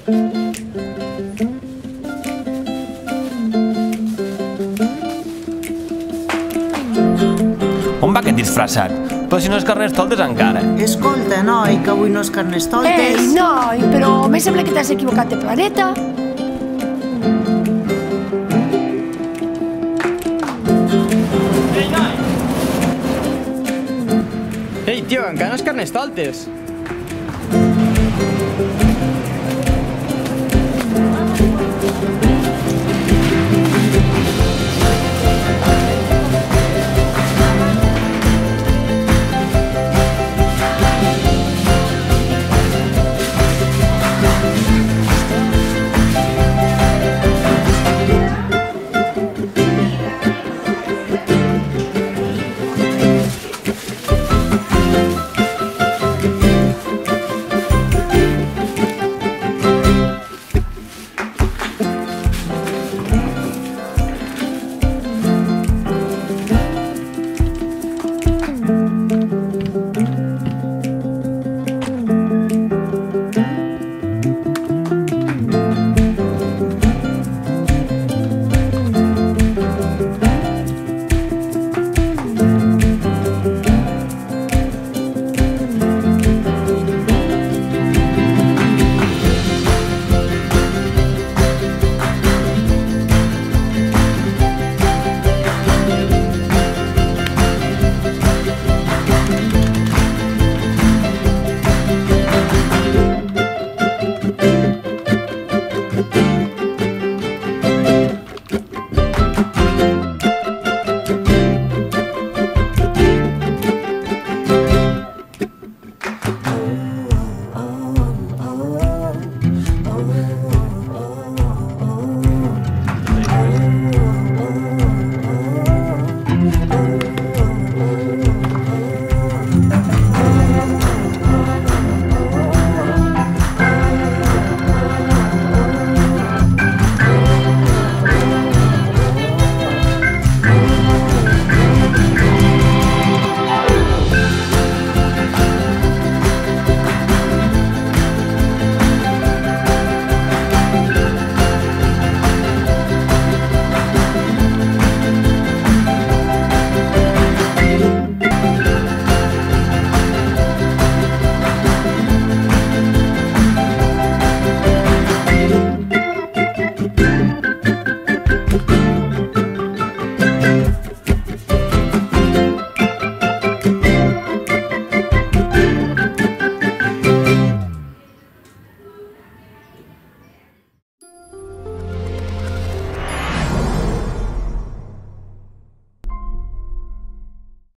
On va aquest disfressat? Però si no és Carnestoltes encara. Escolta, noi, que avui no és Carnestoltes. Ei, noi, però me sembla que t'has equivocat de planeta. Ei, tio, encara no és Carnestoltes.